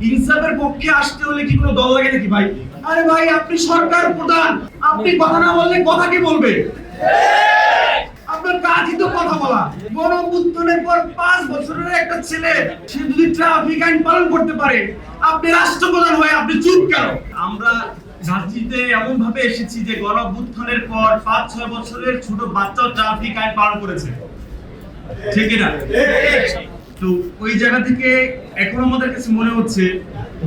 ইনসাফের পক্ষে আসতে হলে কি কোনো দল লাগে নাকি ভাই? আরে ভাই, আপনি সরকার প্রধান, আপনি কথা না বললে কথা কি বলবে? আপনার কাজই তো কথা বলা। গণঅভ্যুত্থানের পর 5 বছরের একটা ছেলে সে যদি ট্রাফিক আইন পালন করতে পারে, আপনি রাষ্ট্রপ্রধান হয়ে আপনি চুপ কেন? আমরা রাজনীতিতে এমন ভাবে এসেছি যে গণঅভ্যুত্থানের পর 5-6 বছরের ছোট বাচ্চাও ট্রাফিক আইন পালন করেছে, ঠিক না? তো ওই জায়গা থেকে এখন আমাদের কাছে মনে হচ্ছে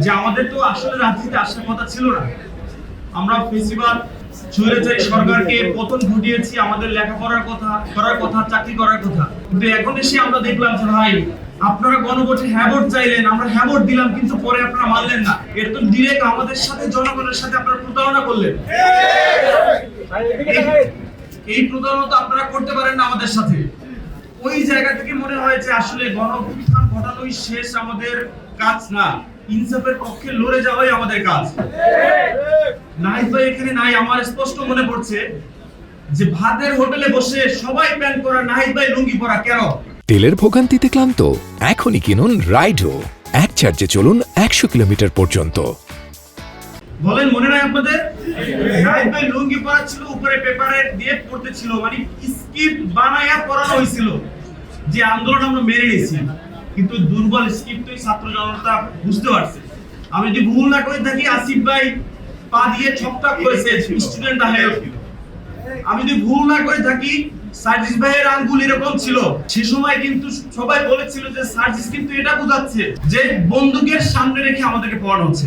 যে আমাদের তো আসলে রাজনীতিতে আসার কথা ছিল না। আমরা ফেসিবাদ স্বৈরাচারী সরকারকে পতন ঘটিয়েছি, আমাদের লেখাপড়ার কথা করার কথা, চাকরি করার কথা, কিন্তু এখন এসে আমরা দেখলাম যে ভাই আপনারা গণভোটে হ্যাঁ ভোট চাইলেন, আমরা হ্যাঁ ভোট দিলাম, কিন্তু পরে আপনারা মানলেন না। এটা তো ডিরেক্ট আমাদের সাথে, জনগণের সাথে আপনারা প্রতারণা করলেন। এই প্রতারণা তো আপনারা করতে পারেন না আমাদের সাথে। ওই জায়গা থেকে মনে হয় যে আসলে গণঅভ্যুত্থান ঘটানোই শেষ আমাদের কাজ না, ইনসাফের পক্ষে লড়ে যাওয়াই আমাদের কাজ। নাহিদ ভাই এখানে নাই, আমার স্পষ্ট মনে পড়ছে যে ভাতের হোটেলে বসে সবাই প্ল্যান করা, নাহিদ ভাই লুঙ্গি পরা কেন? তেলের ভোগান্তিতে ক্লান্ত? এখনই কিনুন রাইডো, এক চার্জে চলুন 100 কিলোমিটার পর্যন্ত। বলেন মনে নাই আপনাদের? নাহিদ ভাই লুঙ্গি পরা ছিল, উপরে পেপারে দিয়ে পড়তে ছিল, মানে স্ক্রিপ্ট বানায়া পড়ানো হয়েছিল যে আন্দোলন আমরা মেনে নিয়েছি, কিন্তু দুর্বল স্ক্রিপ্টই ছাত্র জনতা বুঝতে পারছে। আমি যদি ভুল না করে থাকি, আসিফ ভাই পা দিয়ে ছকটা করেছে স্টুডেন্ট হেল্প। আমি যদি ভুল না করে থাকি, সার্জিস ভাইয়ের আঙ্গুল এরকম ছিল। সে সময় কিন্তু সবাই বলেছিল যে সার্জিস কিন্তু এটা বোঝাচ্ছে যে বন্দুকের সামনে রেখে আমাদেরকে পড়ানো হচ্ছে।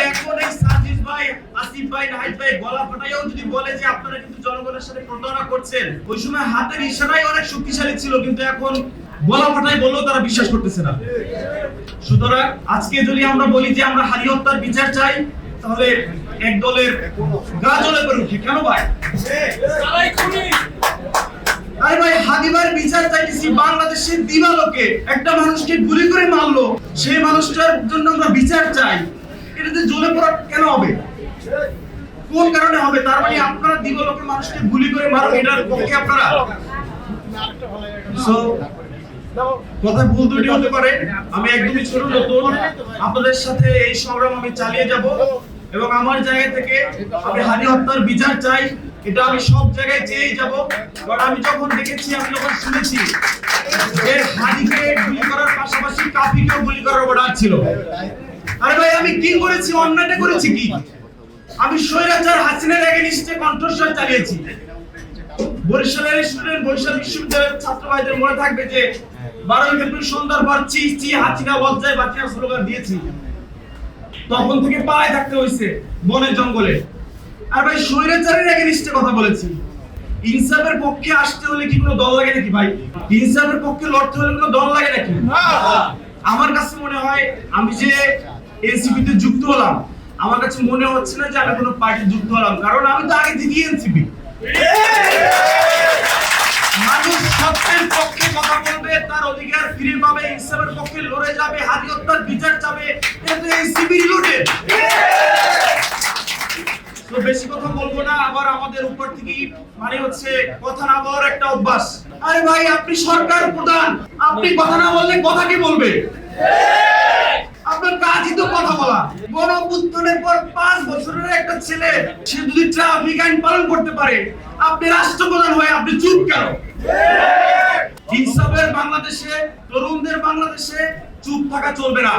এখন এই সার্জিস ভাই, আসিফ ভাই, নাহিদ ভাই গলা ফাটাইও যদি বলে যে আপনারা কিন্তু জনগণের সাথে প্রতারণা করছেন, ওই সময় হাতের ইশারাই অনেক শক্তিশালী ছিল, কিন্তু এখন গলা ফাটাই বললেও তারা বিশ্বাস করতেছে না। সুতরাং আজকে যদি আমরা বলি যে আমরা হাদি হত্যার বিচার চাই, তাহলে এক দলের গা জ্বলে পড়ে উঠে কেন ভাই? আরে ভাই, হাদি ভাইয়ের বিচার চাইতেছি, বাংলাদেশের দিবালোকে একটা মানুষকে গুলি করে মারলো, সেই মানুষটার জন্য আমরা বিচার চাই। এটাতে জ্বলে পড়া কেন হবে? কোন কারণে হবে? তার মানে আপনারা দিবালোকে মানুষকে গুলি করে মারো, এটার পক্ষে আপনারা? সো কথা ভুল ত্রুটি হতে পারে, আমি একদমই ছোট নতুন, আপনাদের সাথে এই সংগ্রাম আমি চালিয়ে যাব, এবং আমার জায়গা থেকে আমি হাদি হত্যার বিচার চাই। এটা আমি সব জায়গায় চেয়েই যাব, কারণ আমি যখন দেখেছি, আমি যখন শুনেছি যে হাদিকে গুলি করার পাশাপাশি কাফিকেও গুলি করার অর্ডার ছিল। আরে ভাই, আমি কি করেছি? অন্যায়টা করেছি কি? আমি স্বৈরাচার হাসিনার এগেইনস্টে কণ্ঠস্বর চালিয়েছি। বরিশালের স্টুডেন্ট, বরিশাল বিশ্ববিদ্যালয়ের ছাত্র ভাইদের মনে থাকবে যে 12 এপ্রিল সন্ধ্যার পর চি চি হাসিনা লজ্জায় বাঁচিয়া স্লোগান দিয়েছি। তখন থেকে পায়ে থাকতে হয়েছে বনে জঙ্গলে। আর ভাই, স্বৈরাচারের এগেইনস্টে কথা বলেছি। ইনসাফের পক্ষে আসতে হলে কি কোনো দল লাগে নাকি ভাই? ইনসাফের পক্ষে লড়তে হলে কোনো দল লাগে নাকি? আমার কাছে মনে হয়, আমি যে এনসিপি তে যুক্ত হলাম, আমার কাছে মনে হচ্ছে না যে আমি কোনো পার্টি যুক্ত হলাম, কারণ আমি তো আগে থেকে এনসিপি। মানুষ সত্যের পক্ষে কথা বলবে, তার অধিকার ফিরে পাবে, ইনসাফের পক্ষে লড়ে যাবে, হাদি হত্যার বিচার চাবে, কিন্তু এনসিপি রিলোডেড। তো বেশি কথা বলবো না, আবার আমাদের উপর থেকে মানে হচ্ছে কথা না বলার একটা অভ্যাস। আরে ভাই, আপনি সরকার প্রধান, আপনি কথা না বললে কথা কি বলবে? আপনার কাজই তো কথা বলা। গণঅভ্যুত্থানের পর 5 বছরের একটা ছেলে সে যদি ট্রাফিক আইন পালন করতে পারে, আপনি রাষ্ট্রপ্রধান হয়ে আপনি চুপ কেন? ইনসাফের বাংলাদেশে, তরুণদের বাংলাদেশে চুপ থাকা চলবে না।